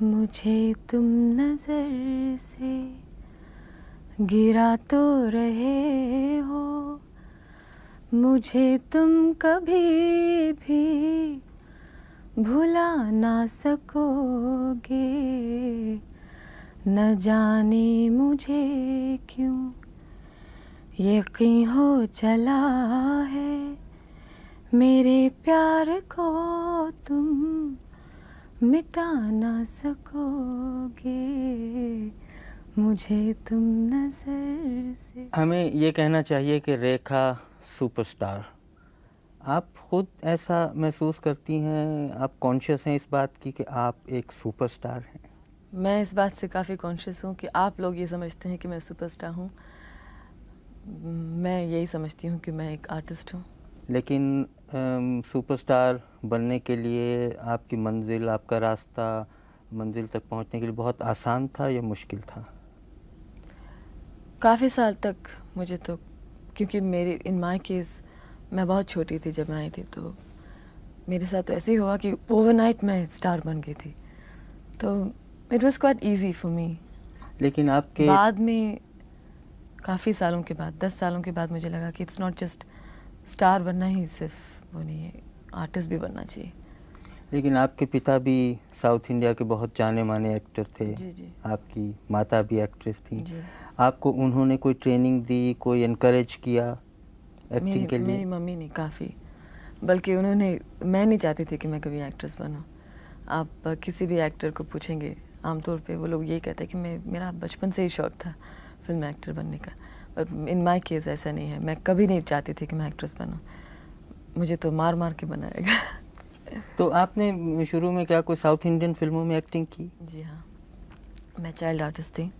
मुझे तुम नजर से गिरा तो रहे हो, मुझे तुम कभी भी भुला ना सकोगे। न जाने मुझे क्यों यकीन हो चला है, मेरे प्यार को तुम मिटा ना सकोगे, मुझे तुम नजर से। हमें ये कहना चाहिए कि रेखा सुपरस्टार। आप खुद ऐसा महसूस करती हैं, आप कॉन्शियस हैं इस बात की कि आप एक सुपरस्टार हैं? मैं इस बात से काफ़ी कॉन्शियस हूँ कि आप लोग ये समझते हैं कि मैं सुपरस्टार हूँ। मैं यही समझती हूँ कि मैं एक आर्टिस्ट हूँ। लेकिन सुपरस्टार बनने के लिए आपकी मंजिल, आपका रास्ता मंजिल तक पहुंचने के लिए बहुत आसान था या मुश्किल था? काफ़ी साल तक मुझे तो, क्योंकि मेरी इन माय केस मैं बहुत छोटी थी जब मैं आई थी, तो मेरे साथ तो ऐसे ही हुआ कि ओवरनाइट मैं स्टार बन गई थी। तो it was quite easy for me. लेकिन आपके बाद में काफ़ी सालों के बाद, 10 सालों के बाद मुझे लगा कि इट्स नॉट जस्ट स्टार बनना ही सिर्फ वो नहीं है, आर्टिस्ट भी बनना चाहिए। लेकिन आपके पिता भी साउथ इंडिया के बहुत जाने माने एक्टर थे। जी जी आपकी माता भी एक्ट्रेस थी। जी। आपको उन्होंने कोई ट्रेनिंग दी, कोई इनकरेज किया एक्टिंग के लिए? मेरी मम्मी ने काफ़ी, बल्कि उन्होंने, मैं नहीं चाहती थी कि मैं कभी एक्ट्रेस बनूं। आप किसी भी एक्टर को पूछेंगे, आमतौर पे वो लोग यही कहते हैं कि मेरा बचपन से ही शौक था फिल्म एक्टर बनने का। पर इन माय केस ऐसा नहीं है, मैं कभी नहीं चाहती थी कि मैं एक्ट्रेस बनूं। मुझे तो मार मार के बनाएगा। तो आपने शुरू में क्या कोई साउथ इंडियन फिल्मों में एक्टिंग की? जी हाँ, मैं चाइल्ड आर्टिस्ट थी।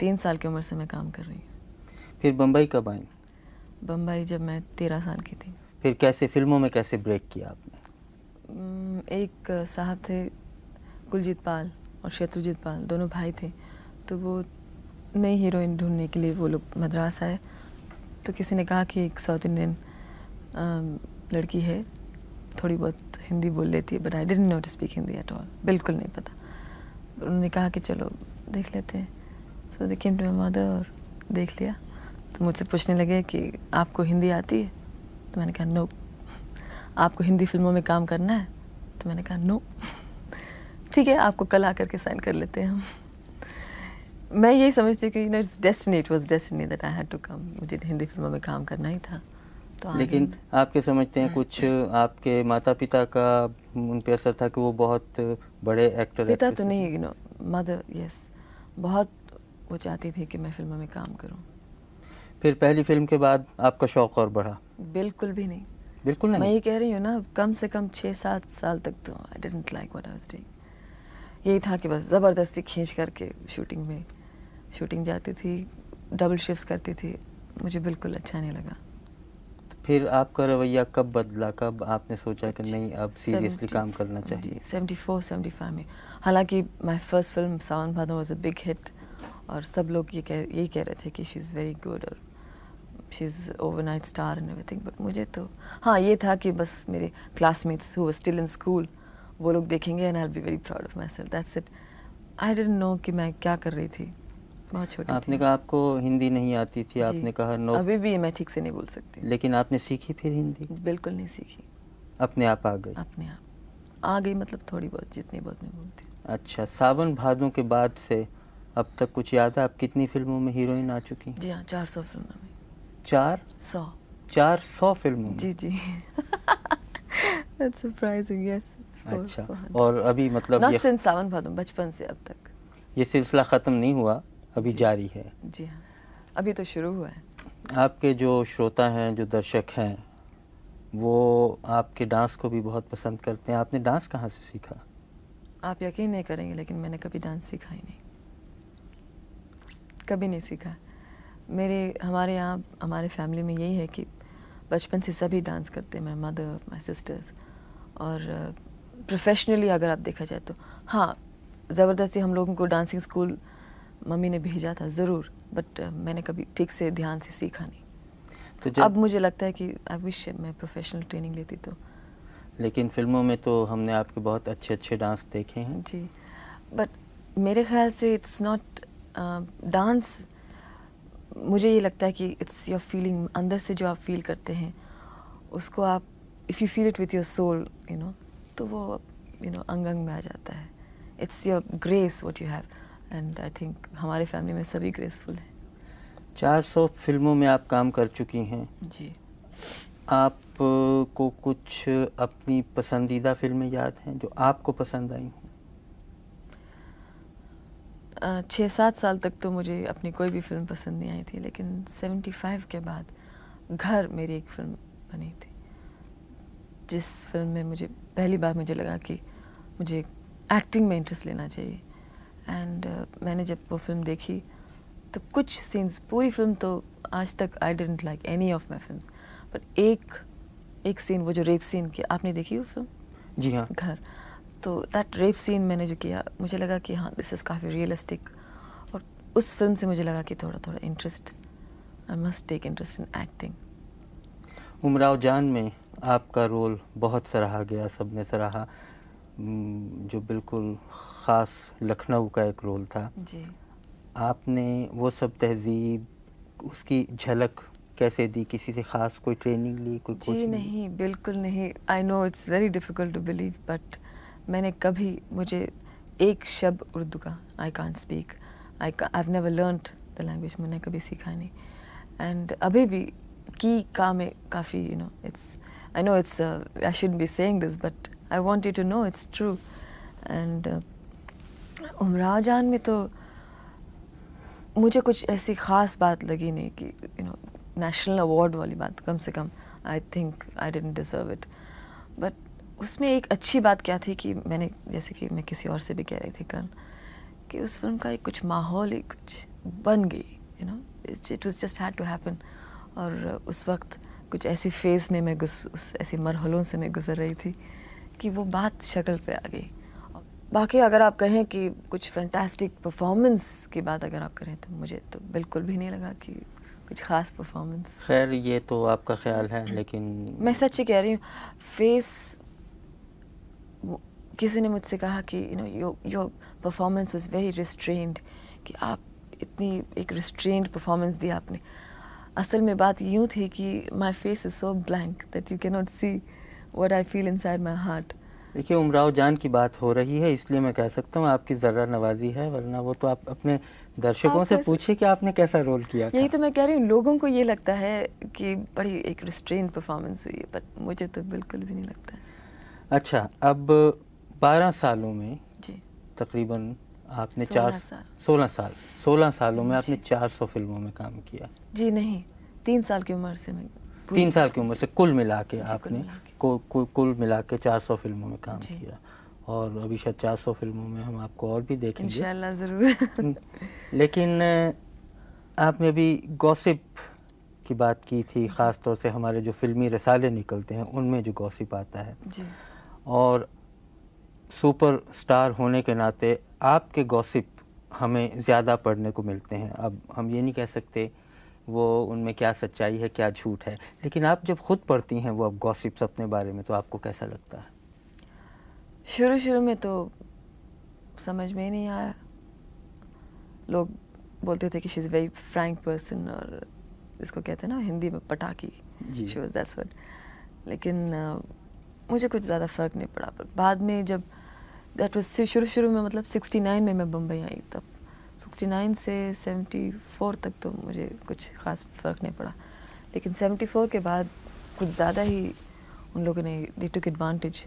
3 साल की उम्र से मैं काम कर रही हूँ। फिर बम्बई कब आई? बम्बई जब मैं 13 साल की थी। फिर कैसे फिल्मों में कैसे ब्रेक किया आपने? एक साहब थे कुलजीत पाल और शत्रुजीत पाल, दोनों भाई थे। तो वो नई हीरोइन ढूंढने के लिए वो लोग मद्रास आए। तो किसी ने कहा कि एक साउथ इंडियन लड़की है, थोड़ी बहुत हिंदी बोल लेती है, but I didn't know to speak Hindi at all, बिल्कुल नहीं पता। उन्होंने कहा कि चलो देख लेते हैं। सो दे केम टू माय मदर और देख लिया। तो मुझसे पूछने लगे कि आपको हिंदी आती है? तो मैंने कहा नो। आपको हिंदी फिल्मों में काम करना है? तो मैंने कहा नो। ठीक है, आपको कल आकर के साइन कर लेते हैं हम। मैं यही समझती हूँ कि you know it's destiny, it was destiny that I had to come. मुझे हिंदी फिल्मों में काम करना ही था, तो आगे। लेकिन आपके समझते हैं कुछ आपके माता पिता का उन पे असर था कि वो बहुत बड़े एक्टर पिता एक्ट्रेस तो थे? नहीं, यू नो मदर, यस, बहुत वो चाहती थी कि मैं फिल्मों में काम करूँ। फिर पहली फिल्म के बाद आपका शौक और बढ़ा? बिल्कुल भी नहीं। बिल्कुल मैं नहीं? ये कह रही हूँ ना, कम से कम 6-7 साल तक तो I didn't like what I was doing. यही था कि बस ज़बरदस्ती खींच करके शूटिंग जाती थी, डबल शिफ्ट्स करती थी। मुझे बिल्कुल अच्छा नहीं लगा। फिर आपका रवैया कब बदला, कब आपने सोचा कि कुछ नहीं अब सीरियसली काम करना जी चाहिए? 74-75 में। हालांकि my first film Sawan Bhado was a big hit, और सब लोग यही कह रहे थे कि शी इज़ वेरी गुड और she is overnight star and everything. But मुझे तो हाँ ये था कि बस मेरे classmates who were still in school, वो लोग देखेंगे and I will be very proud of my self, that's it. I didn't no कि मैं क्या कर रही थी, बहुत छोटी आपने थी। कहा आपको हिंदी नहीं आती थी, जी, आपने कहा नो, अभी भी मैं ठीक से नहीं बोल सकती। लेकिन आपने सीखी फिर हिंदी? बिल्कुल नहीं सीखी, अपने आप आ गई? अपने आप आ गई, मतलब थोड़ी बहुत, जितनी बहुत मैं बोलती हूँ। अच्छा, सावन भादों के बाद से अब तक कुछ याद है आप कितनी फिल्मों में हीरोइन आ चुकी? जी हाँ, 400 फिल्मों में। 400? 100। 400 फिल्मों में? जी जी। That's surprising, yes, it's अच्छा, 400. और अभी मतलब Not ये since सावन भादो, बचपन से अब तक। ये सिलसिला ख़त्म नहीं हुआ, अभी जी जारी है? जी हाँ, अभी तो शुरू हुआ है। आपके जो श्रोता हैं, जो दर्शक हैं, वो आपके डांस को भी बहुत पसंद करते हैं। आपने डांस कहाँ से सीखा? आप यकीन नहीं करेंगे, लेकिन मैंने कभी डांस सीखा ही नहीं, कभी नहीं सीखा। हमारे यहाँ, हमारे फैमिली में यही है कि बचपन से सभी डांस करते हैं, माय मदर, माय सिस्टर्स। और प्रोफेशनली अगर आप देखा जाए तो हाँ, ज़बरदस्ती हम लोगों को डांसिंग स्कूल मम्मी ने भेजा था ज़रूर, बट मैंने कभी ठीक से ध्यान से सीखा नहीं। तो अब मुझे लगता है कि आई विश मैं प्रोफेशनल ट्रेनिंग लेती तो। लेकिन फिल्मों में तो हमने आपके बहुत अच्छे अच्छे डांस देखे हैं। जी, बट मेरे ख्याल से इट्स नॉट डांस। मुझे ये लगता है कि इट्स योर फीलिंग, अंदर से जो आप फील करते हैं उसको आप, if you feel it with your soul, तो वो अंग अंग में आ जाता है। It's your grace what you have, and I think हमारे फैमिली में सभी ग्रेसफुल हैं। 400 फिल्मों में आप काम कर चुकी हैं। जी। आप को कुछ अपनी पसंदीदा फिल्में याद हैं जो आपको पसंद आई हों? 6-7 साल तक तो मुझे अपनी कोई भी फिल्म पसंद नहीं आई थी, लेकिन 75 के बाद घर मेरी एक फिल्म बनी थी, जिस फिल्म में मुझे पहली बार मुझे लगा कि मुझे एक्टिंग में इंटरेस्ट लेना चाहिए। एंड मैंने जब वो फिल्म देखी तो कुछ सीन्स, पूरी फिल्म तो आज तक I didn't like any of my films, but एक सीन, वो जो रेप सीन की, आपने देखी वो फिल्म? जी हाँ। घर। तो दैट रेप सीन मैंने जो किया, मुझे लगा कि हाँ दिस इज़ काफ़ी रियलिस्टिक, और उस फिल्म से मुझे लगा कि थोड़ा थोड़ा interest, I must take interest in acting. Umrao Jaan में आपका रोल बहुत सराहा गया, सबने सराहा, जो बिल्कुल ख़ास लखनऊ का एक रोल था। जी। आपने वो सब तहज़ीब, उसकी झलक कैसे दी? किसी से ख़ास कोई ट्रेनिंग ली, कोई जी कोचिंग ली? नहीं, बिल्कुल नहीं। I know it's very difficult to believe, but मैंने कभी, मुझे एक शब्द उर्दू का I can't speak, I have never learned the language, मैंने कभी सीखा नहीं। एंड अभी भी की का में काफ़ी it's, I know it's, I shouldn't be saying this, but I want you to know it's true. And Umrao Jaan में तो मुझे कुछ ऐसी ख़ास बात लगी नहीं कि नेशनल अवार्ड वाली बात, कम से कम I think I didn't deserve it. But उसमें एक अच्छी बात क्या थी कि मैंने, जैसे कि मैं किसी और से भी कह रही थी कल, कि उस फिल्म का एक कुछ माहौल ही कुछ बन गई, it was just had to happen. और उस वक्त कुछ ऐसी फेज़ में मैं उस ऐसी मरहलों से मैं गुज़र रही थी कि वो बात शक्ल पे आ गई। बाकी अगर आप कहें कि कुछ फैंटास्टिक परफॉर्मेंस की बात अगर आप करें, तो मुझे तो बिल्कुल भी नहीं लगा कि कुछ ख़ास परफॉर्मेंस। खैर ये तो आपका ख्याल है, लेकिन मैं सच्ची कह रही हूँ, फेस, किसी ने मुझसे कहा कि your performance was very restrained, कि आप इतनी एक रिस्ट्रेन्ड परफॉर्मेंस दी आपने। असल में बात यूँ थी कि my face is so blank that you can not see what I feel inside my heart. देखिए, उमराव जान की बात हो रही है, इसलिए मैं कह सकता हूँ आपकी ज़र्रा नवाजी है, वरना वो तो आप अपने दर्शकों से पूछिए कि आपने कैसा रोल किया था। यही तो मैं कह रही हूँ, लोगों को ये लगता है कि बड़ी एक रिस्ट्रेन्ड परफॉर्मेंस हुई है, बट मुझे तो बिल्कुल भी नहीं लगता है। अच्छा, अब 12 सालों में जी। तकरीबन आपने 16 सालों में आपने 400 फिल्मों में काम किया। जी नहीं, 3 साल की उम्र से मैं 3 साल की उम्र से कुल मिला के आपने कुल मिला के 400 फिल्मों में काम किया, और अभी शायद 400 फिल्मों में हम आपको और भी देखेंगे इंशाल्लाह ज़रूर। लेकिन आपने अभी गॉसिप की बात की थी, ख़ास तौर से हमारे जो फिल्मी रसाले निकलते हैं उनमें जो गॉसिप आता है जी। और सुपर स्टार होने के नाते आपके गॉसिप हमें ज़्यादा पढ़ने को मिलते हैं। अब हम ये नहीं कह सकते वो उनमें क्या सच्चाई है क्या झूठ है, लेकिन आप जब खुद पढ़ती हैं वो अब गॉसिप्स अपने बारे में, तो आपको कैसा लगता है? शुरू में तो समझ में ही नहीं आया। लोग बोलते थे कि she is very Frank person, और इसको कहते हैं ना हिंदी में पटाखी, शी वाज दैट्स व्हाट। लेकिन मुझे कुछ ज़्यादा फ़र्क नहीं पड़ा। पर बाद में जब दैट वाज शुरू में, मतलब 69 में मैं बम्बई आई, तब 69 से 74 तक तो मुझे कुछ ख़ास फ़र्क नहीं पड़ा। लेकिन 74 के बाद कुछ ज़्यादा ही उन लोगों ने दे टुक एडवांटेज,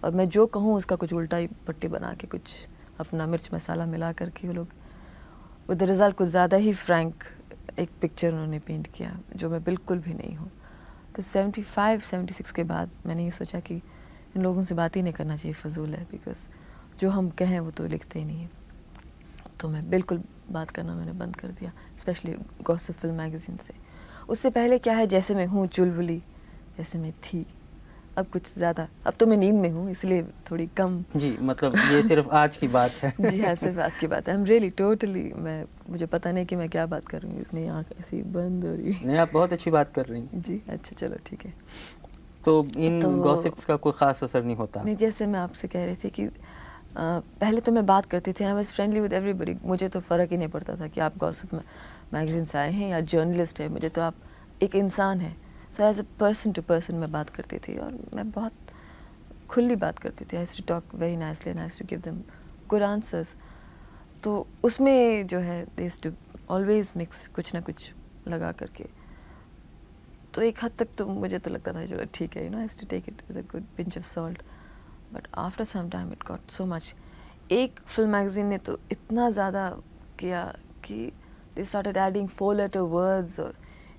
और मैं जो कहूँ उसका कुछ उल्टा ही पट्टी बना के, कुछ अपना मिर्च मसाला मिला करके वो लोग विद द रिज़ल्ट कुछ ज़्यादा ही फ्रैंक एक पिक्चर उन्होंने पेंट किया, जो मैं बिल्कुल भी नहीं हूँ। तो 75-76 के बाद मैंने ये सोचा कि इन लोगों से बात ही नहीं करना चाहिए, फ़जूल है, बिकॉज़ जो हम कहें वो तो लिखते ही नहीं हैं। तो मैं बिल्कुल बात करना मैंने बंद कर दिया, स्पेशली गॉसिप फिल्म मैगज़ीन से। उससे पहले क्या है, जैसे मैं हूँ चुलबुली, जैसे मैं थी, अब कुछ ज़्यादा, अब तो मैं नींद में हूँ इसलिए थोड़ी कम। जी, मतलब ये सिर्फ आज की बात है। जी हाँ, सिर्फ आज की बात है। आई एम रियली टोटली, मुझे पता नहीं कि मैं क्या बात कर रही हूँ, इतनी आँख ऐसी बंद हो रही है। नहीं, आप बहुत अच्छी बात कर रही हैं। जी अच्छा, चलो ठीक है। तो इन गॉसिप्स का कोई ख़ास असर नहीं होता? नहीं, जैसे मैं आपसे कह रही थी कि पहले तो मैं बात करती थी, I was friendly with everybody, मुझे तो फ़र्क ही नहीं पड़ता था कि आप गॉसिप मैगजीन से आए हैं या जर्नलिस्ट है, मुझे तो आप एक इंसान हैं। So as a person to person मैं बात करती थी और मैं बहुत खुली बात करती थी। I used to talk very nicely and I used to give them good answers. तो उसमें जो है they used to always mix कुछ ना कुछ लगा करके, तो एक हद तक तो मुझे तो लगता था चलो ठीक है, you know, I used to take it with a good pinch of salt, but after some time it got so much. एक फिल्म मैगजीन ने तो इतना ज़्यादा किया कि they started adding 4 letter words, और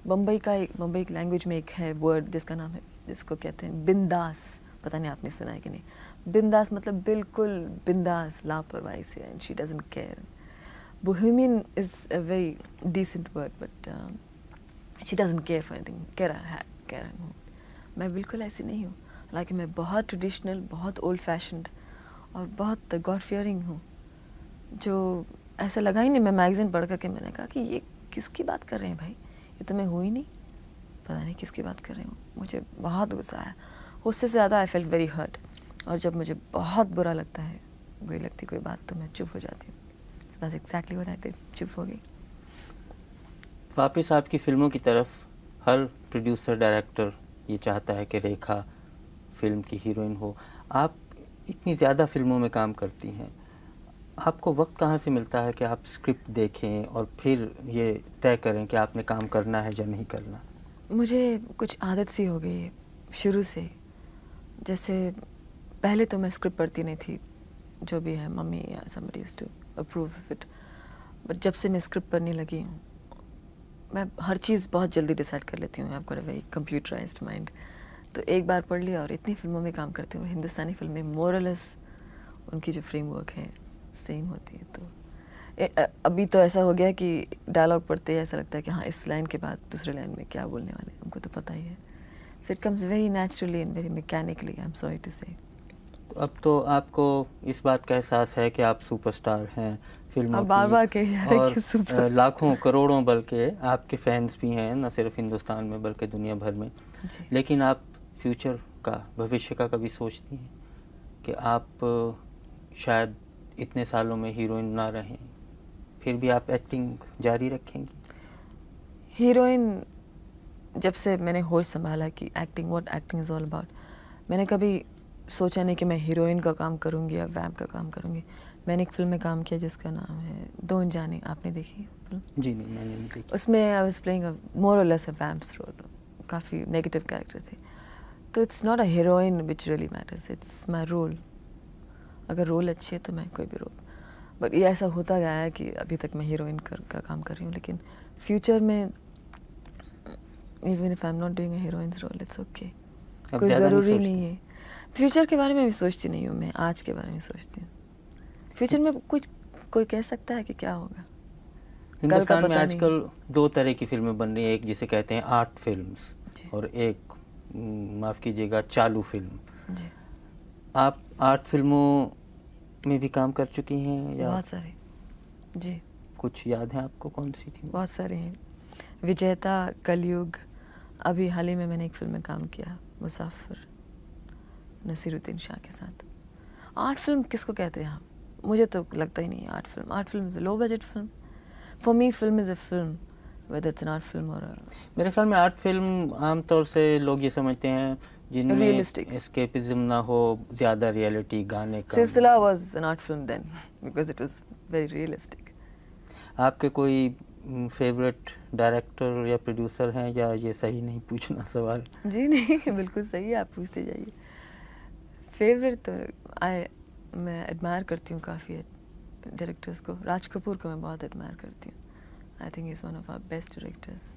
बम्बई की लैंग्वेज में एक है वर्ड जिसका नाम है, जिसको कहते हैं बिंदास, पता नहीं आपने सुना है कि नहीं। बिंदास मतलब बिल्कुल बिंदास, लापरवाही से, and she doesn't care. Bohemian is a very decent word, but she doesn't care for anything, care. मैं बिल्कुल ऐसी नहीं हूँ, हालांकि मैं बहुत ट्रेडिशनल, बहुत ओल्ड फैशन्ड और बहुत गॉड फियरिंग हूँ, जो ऐसा लगा ही नहीं। मैं मैगज़ीन पढ़ करके मैंने कहा कि ये किसकी बात कर रहे हैं भाई, ये तो मैं हूँ ही नहीं, पता नहीं किसकी बात कर रही हूँ। मुझे बहुत गुस्सा आया, उससे ज़्यादा आई फेल्ट वेरी हर्ट। और जब मुझे बहुत बुरा लगता है, बुरी लगती कोई बात, तो मैं चुप हो जाती हूँ। So that's exactly what I did, चुप हो गई। वापस आपकी फिल्मों की तरफ, हर प्रोड्यूसर डायरेक्टर ये चाहता है कि रेखा फिल्म की हीरोइन हो। आप इतनी ज़्यादा फिल्मों में काम करती हैं, आपको वक्त कहाँ से मिलता है कि आप स्क्रिप्ट देखें और फिर ये तय करें कि आपने काम करना है या नहीं करना? मुझे कुछ आदत सी हो गई है शुरू से। जैसे पहले तो मैं स्क्रिप्ट पढ़ती नहीं थी, जो भी है मम्मी या somebody used to approve of it, but जब से मैं स्क्रिप्ट पढ़ने लगी हूँ, मैं हर चीज़ बहुत जल्दी डिसाइड कर लेती हूँ। I've got a very computerized mind। तो एक बार पढ़ लिया और इतनी फिल्मों में काम करती हूँ। हिंदुस्तानी फिल्में मोरलेस उनकी जो फ्रेमवर्क है सेम होती है। तो अभी तो ऐसा हो गया कि डायलॉग पढ़ते ही ऐसा लगता है कि हाँ, इस लाइन के बाद दूसरे लाइन में क्या बोलने वाले हैं, हमको तो पता ही है। So it comes very naturally and very mechanically, I am sorry to say. अब तो आपको इस बात का एहसास है कि आप सुपरस्टार हैं फिल्मों आप बार-बार कहे जा रहे हैं और कि सुपरस्टार। लाखों करोड़ों बल्कि आपके फैंस भी हैं, न सिर्फ हिंदुस्तान में बल्कि दुनिया भर में। जी। लेकिन आप फ्यूचर का, भविष्य का कभी सोचती हैं कि आप शायद इतने सालों में हीरोइन ना रहें, फिर भी आप एक्टिंग जारी रखेंगी? हीरोइन, जब से मैंने होश संभाला कि acting, what acting is all about, मैंने कभी सोचा नहीं कि मैं हीरोइन का काम करूँगी या वैम्प का काम करूँगी। मैंने एक फ़िल्म में काम किया जिसका नाम है दो अनजाने, आपने देखी है फिल्म? जी नहीं, मैंने नहीं देखी। उसमें I was playing a more or less a vamp's role, काफ़ी नेगेटिव कैरेक्टर थे। तो it's not a heroine which really matters, it's my role. अगर रोल अच्छी है तो मैं कोई भी रोल, बट ये ऐसा होता गया है कि अभी तक मैं हीरोइन का काम कर रही हूँ, लेकिन फ्यूचर में even if I am not doing a heroine's role, it's okay, अब कोई ज़्यादा ज़रूरी सोचती? नहीं है। फ्यूचर के बारे में भी सोचती नहीं हूँ मैं, आज के बारे में सोचती हूँ। फ्यूचर में कुछ कोई कह सकता है कि क्या होगा, हिंदुस्तान में पता नहीं। आजकल दो तरह की फिल्में बन रही हैं, एक जिसे कहते हैं आर्ट फिल्म्स जी। और एक माफ़ कीजिएगा चालू फिल्म। जी, आप आर्ट फिल्मों में भी काम कर चुकी हैं या बहुत सारे। जी, कुछ याद है आपको, कौन सी थी? बहुत सारे हैं। विजेता, कलयुग, अभी हाल ही में मैंने एक फिल्म में काम किया, मुसाफिर, नसीरुद्दीन शाह के साथ। आर्ट फिल्म किसको कहते हैं आप? मुझे तो लगता ही नहीं है art film. Art film is a low budget film. For me film is a film, whether it's an art film और मेरे ख्याल में आर्ट फिल्म आमतौर से लोग ये समझते हैं जिनमें Realistic. एस्केपिज्म ना हो, ज़्यादा रियलिटी, गाने कम। Silsila was an art film then because it was very realistic. आपके कोई फेवरेट डायरेक्टर या प्रोड्यूसर हैं, या ये सही नहीं पूछना सवाल? जी नहीं, बिल्कुल सही है, आप पूछते जाइए। फेवरेट तो मैं एडमायर करती हूँ काफ़ी डायरेक्टर्स को। राज कपूर को मैं बहुत एडमायर करती हूँ। I think is one of our best directors.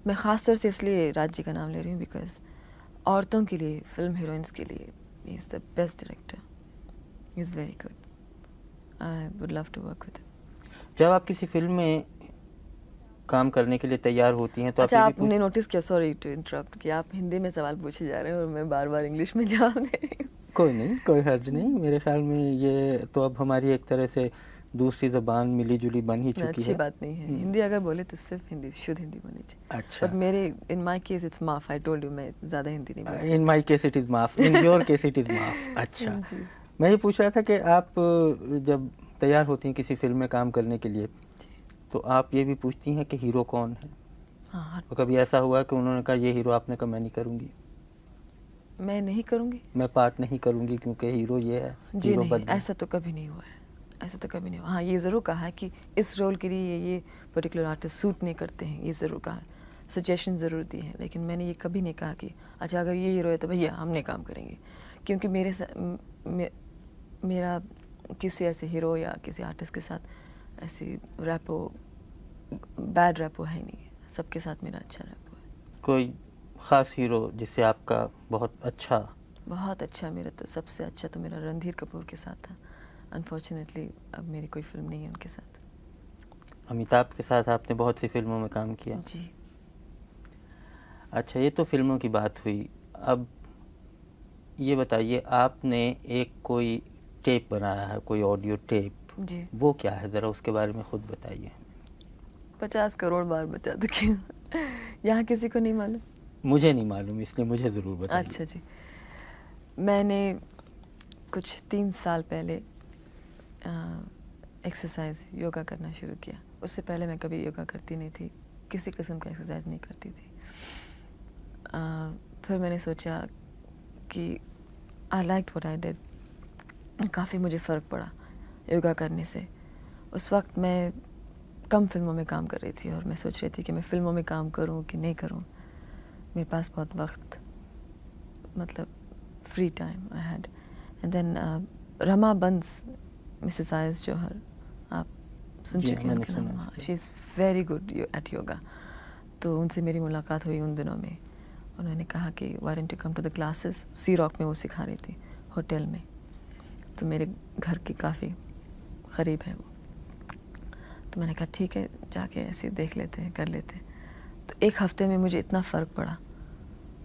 मैं ख़ास तौर से इसलिए राज जी का नाम ले रही हूँ बिकॉज औरतों के लिए, फिल्म हीरोइंस के लिए he is the best director, he is very good. I would love to work with him. जब आप किसी फिल्म में काम करने के लिए तैयार होती हैं तो अच्छा, आप ये भी आपने नोटिस किया, सॉरी टू इंटरप्ट, कि आप हिंदी में सवाल पूछे जा रहे हैं और मैं बार बार इंग्लिश में जवाब दे रही हूँ। कोई नहीं, कोई हर्ज नहीं। मेरे ख्याल में ये तो अब हमारी एक तरह से दूसरी ज़बान मिली जुली बन ही चुकी अच्छी है। बात नहीं है। हिंदी अगर बोले तो सिर्फ हिंदी, शुद्ध हिंदी बोलनी चाहिए। अच्छा, बट मेरे, इन माय केस इट्स माफ, आई टोल्ड यू, मैं ज़्यादा हिंदी नहीं बोल सकती। इन माई केस इट इज़ माफ, in your case it is माफ। अच्छा, जी। मैं ये पूछ रहा था कि आप जब तैयार होती हैं किसी फिल्म में काम करने के लिए, तो आप ये भी पूछती हैं कि हीरो कौन है? हाँ, तो कभी ऐसा हुआ कि उन्होंने कहा ये हीरो, आपने कहा मैं नहीं करूँगी, मैं नहीं करूँगी। मैं पार्ट नहीं करूँगी क्योंकि हीरो ये है, जी हीरो नहीं, बदले? ऐसा तो कभी नहीं हुआ है, ऐसा तो कभी नहीं हुआ। हाँ, ये ज़रूर कहा है कि इस रोल के लिए ये पर्टिकुलर आर्टिस्ट सूट नहीं करते हैं, ये ज़रूर कहा है, सजेशन ज़रूर दी है, लेकिन मैंने ये कभी नहीं कहा कि अच्छा अगर ये हीरो है तो भैया हम नहीं काम करेंगे, क्योंकि मेरा किसी ऐसे हीरो या किसी आर्टिस्ट के साथ ऐसी रैपो, बैड रैपो है ही नहीं है, सबके साथ मेरा अच्छा रैपो है। कोई ख़ास हीरो जिससे आपका बहुत अच्छा? बहुत अच्छा, मेरा तो सबसे अच्छा तो मेरा रणधीर कपूर के साथ था। अनफॉर्चुनेटली अब मेरी कोई फिल्म नहीं है उनके साथ। अमिताभ के साथ आपने बहुत सी फिल्मों में काम किया। जी। अच्छा, ये तो फिल्मों की बात हुई। अब ये बताइए, आपने एक कोई टेप बनाया है, कोई ऑडियो टेप, जी। वो क्या है? ज़रा उसके बारे में खुद बताइए। 50 करोड़ बार बता दो क्यों? यहाँ किसी को नहीं मालूम? मुझे नहीं मालूम, इसलिए मुझे ज़रूर बताइए। अच्छा जी, मैंने कुछ 3 साल पहले एक्सरसाइज योगा करना शुरू किया। उससे पहले मैं कभी योगा करती नहीं थी, किसी किस्म का एक्सरसाइज नहीं करती थी। फिर मैंने सोचा कि I like what I did. काफ़ी मुझे फ़र्क पड़ा योगा करने से। उस वक्त मैं कम फिल्मों में काम कर रही थी और मैं सोच रही थी कि मैं फ़िल्मों में काम करूं कि नहीं करूं। मेरे पास बहुत वक्त, मतलब free time I had. And then Rama Bans, Mrs आयस जौहर, आप सुन जी, चुके हैं मैंने उनके सुना नाम? है हाँ, इसको। She is very good at yoga. तो उनसे मेरी मुलाकात हुई उन दिनों में। उन्होंने कहा कि why don't you come to the classes. Sea Rock में वो सिखा रही थी, होटल में, तो मेरे घर के काफ़ी करीब है वो। तो मैंने कहा ठीक है, जाके ऐसे देख लेते हैं, कर लेते हैं। तो एक हफ्ते में मुझे इतना फ़र्क पड़ा,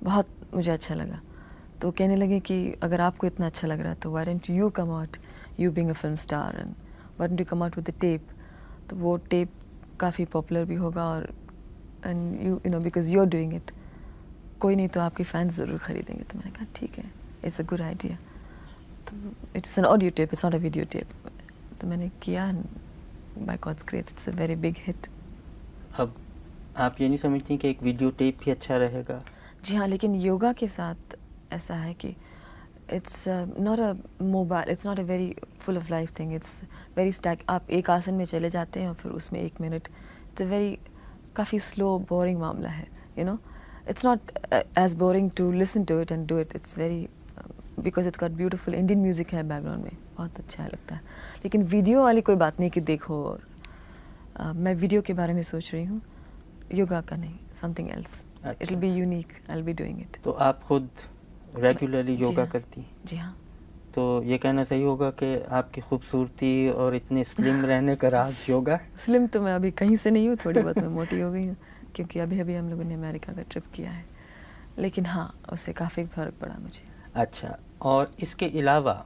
बहुत मुझे अच्छा लगा। तो कहने लगे कि अगर आपको इतना अच्छा लग रहा है तो why don't you come out, you being a film star, and why don't you come out with the tape. तो वो टेप काफ़ी पॉपुलर भी होगा और and you know because you are doing it, कोई नहीं तो आपके फैंस ज़रूर खरीदेंगे। तो मैंने कहा ठीक है, इट्स अ गुड आइडिया। तो it's an audio tape, it's not a video tape. तो मैंने किया, by God's grace it's a very big hit. अब आप ये नहीं समझती कि एक वीडियो टेप भी अच्छा रहेगा? जी हाँ, लेकिन योगा के साथ ऐसा है कि it's not a mobile, it's not a very full of life thing, it's very stack. आप एक आसन में चले जाते हैं और फिर उसमें 1 मिनट, इट्स अ वेरी काफ़ी स्लो बोरिंग मामला है, you know. It's not as boring to listen to it and do it, it's very because it's got beautiful Indian music है बैकग्राउंड में, बहुत अच्छा है लगता है। लेकिन वीडियो वाली कोई बात नहीं कि देखो, और मैं वीडियो के बारे में सोच रही हूँ, योगा का नहीं, something else. It will be unique, I will be doing it. तो आप खुद रेगुलरली जी योगा हाँ, करती हैं? जी हाँ। तो ये कहना सही होगा कि आपकी खूबसूरती और इतने स्लिम रहने का राज योगा है? स्लिम तो मैं अभी कहीं से नहीं हूँ, थोड़ी बहुत मैं मोटी हो गई हूँ, क्योंकि अभी अभी हम लोगों ने अमेरिका का ट्रिप किया है। लेकिन हाँ, उससे काफ़ी फ़र्क पड़ा मुझे। अच्छा, और इसके अलावा,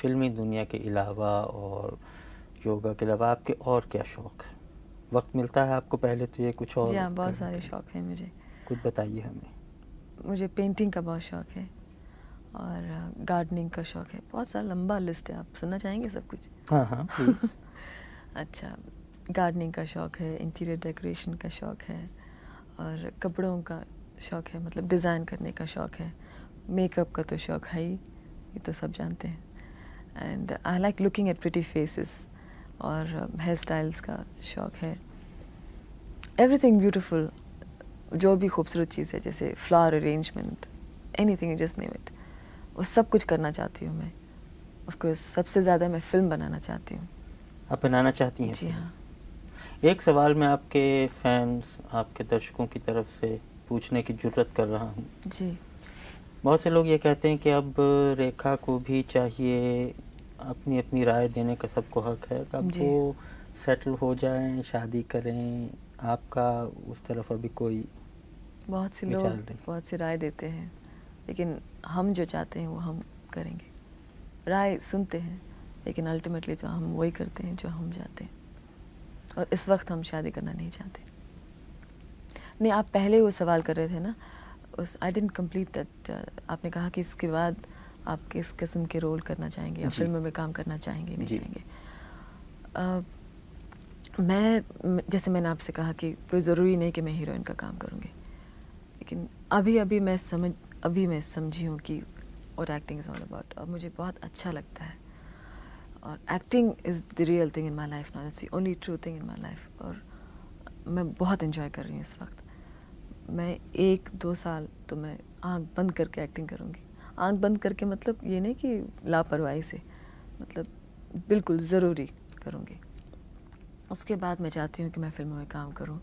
फिल्मी दुनिया के अलावा और योगा के अलावा आपके और क्या शौक़ है? वक्त मिलता है आपको? पहले तो ये कुछ और जी हाँ, बहुत करने सारे के लिए। शौक़ हैं मुझे। कुछ बताइए हमें। मुझे पेंटिंग का बहुत शौक़ है और गार्डनिंग का शौक़ है। बहुत सारा लंबा लिस्ट है, आप सुनना चाहेंगे सब कुछ? हाँ हाँ, प्लीज़। अच्छा, गार्डनिंग का शौक़ है, इंटीरियर डेकोरेशन का शौक़ है, और कपड़ों का शौक़ है, मतलब डिज़ाइन करने का शौक़ है। मेकअप का तो शौक़ है ही, ये तो सब जानते हैं। And I like looking at pretty faces, और हेयर स्टाइल्स का शौक़ है। एवरीथिंग ब्यूटीफुल, जो भी खूबसूरत चीज़ है, जैसे flower arrangement, anything you just name it, वो सब कुछ करना चाहती हूँ मैं। ऑफ कोर्स सबसे ज़्यादा मैं फ़िल्म बनाना चाहती हूँ। आप बनाना चाहती हैं जी फिल्म? हाँ। एक सवाल मैं आपके फैंस, आपके दर्शकों की तरफ से पूछने की जुर्रत कर रहा हूँ। जी। बहुत से लोग ये कहते हैं कि अब रेखा को भी चाहिए, अपनी अपनी राय देने का सबको हक है, अब जी। वो सेटल हो जाएं, शादी करें। आपका उस तरफ अभी कोई बहुत से विचार लोग नहीं? बहुत सी राय देते हैं, लेकिन हम जो चाहते हैं वो हम करेंगे। राय सुनते हैं, लेकिन अल्टीमेटली तो हम वही करते हैं जो हम चाहते हैं। और इस वक्त हम शादी करना नहीं चाहते। नहीं, आप पहले वो सवाल कर रहे थे ना, उस आई डिडंट कंप्लीट दैट। आपने कहा कि इसके बाद आप किस किस्म के रोल करना चाहेंगे, या जी। फिल्मों में काम करना चाहेंगे नहीं जी। चाहेंगे। जैसे मैंने आपसे कहा कि कोई ज़रूरी नहीं कि मैं हीरोइन का काम करूँगी, लेकिन अभी मैं समझी हूँ कि और एक्टिंग इज़ ऑल अबाउट, और मुझे बहुत अच्छा लगता है। और acting is the real thing in my life now, that's the only true thing in my life. और मैं बहुत इन्जॉय कर रही हूँ इस वक्त। मैं 1-2 साल तो मैं आँख बंद करके एक्टिंग करूँगी। आँख बंद करके मतलब ये नहीं कि लापरवाही से, मतलब बिल्कुल ज़रूरी करूँगी। उसके बाद मैं चाहती हूँ कि मैं फ़िल्मों में काम करूँ,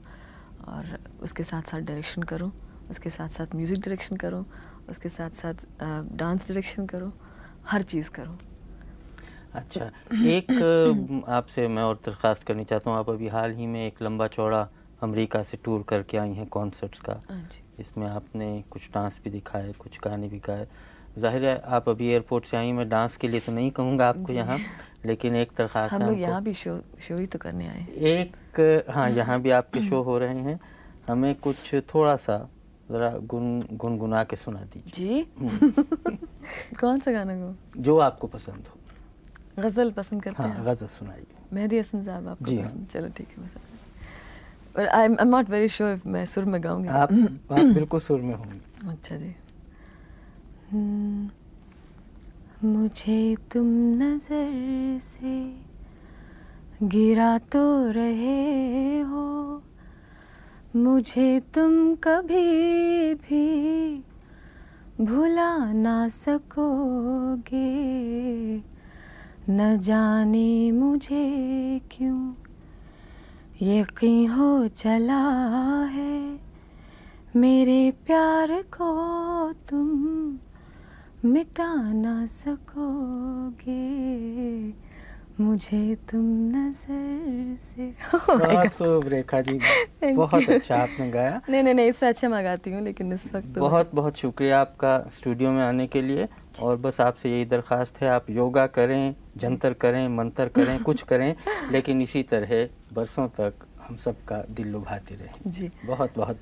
और उसके साथ साथ डायरेक्शन करूँ, उसके साथ साथ म्यूज़िक डायरेक्शन करूँ, उसके साथ साथ डांस डायरेक्शन करूँ, हर चीज़ करूँ। अच्छा, एक आपसे मैं और दरख्वास्त करनी चाहता हूँ। आप अभी हाल ही में एक लंबा चौड़ा अमेरिका से टूर करके आई हैं कॉन्सर्ट्स का, हाँ जी। इसमें आपने कुछ डांस भी दिखाए, कुछ गाने भी गाए। ज़ाहिर है आप अभी एयरपोर्ट से आई, मैं डांस के लिए तो नहीं कहूँगा आपको जी। यहाँ, लेकिन एक दरख्वास्त हम है लोग हमको। यहाँ भी शो ही तो करने आए हैं। एक हाँ, यहाँ भी आपके शो हो रहे हैं, हमें कुछ थोड़ा सा ज़रा गुनगुना के सुना दीजिए। जी। कौन सा गाना गाऊँ? जो आपको पसंद हो। गज़ल पसंद करते हैं हाँ, आप? गज़ल सुनाइए। मेहदी हसन साहब आपको जी हाँ। पसंद? चलो ठीक है, बस। पर आई एम नॉट वेरी श्योर मैं सुर में गाऊंगी। आप बिल्कुल सुर में होंगे। अच्छा जी। मुझे तुम नजर से गिरा तो रहे हो, मुझे तुम कभी भी भुला ना सकोगे, न जाने मुझे क्यों यकीन हो चला है, मेरे प्यार को तुम मिटा ना सकोगे, मुझे तुम नजर से। बहुत खूब रेखा जी, बहुत अच्छा आपने गाया। नहीं, इससे अच्छा मैं गाती हूँ, लेकिन इस वक्त तो बहुत बहुत शुक्रिया आपका स्टूडियो में आने के लिए। और बस आपसे यही दरख्वास्त है, आप योगा करें, जंतर करें, मंतर करें, कुछ करें, लेकिन इसी तरह बरसों तक हम सबका दिल लुभाते रहें। जी। बहुत बहुत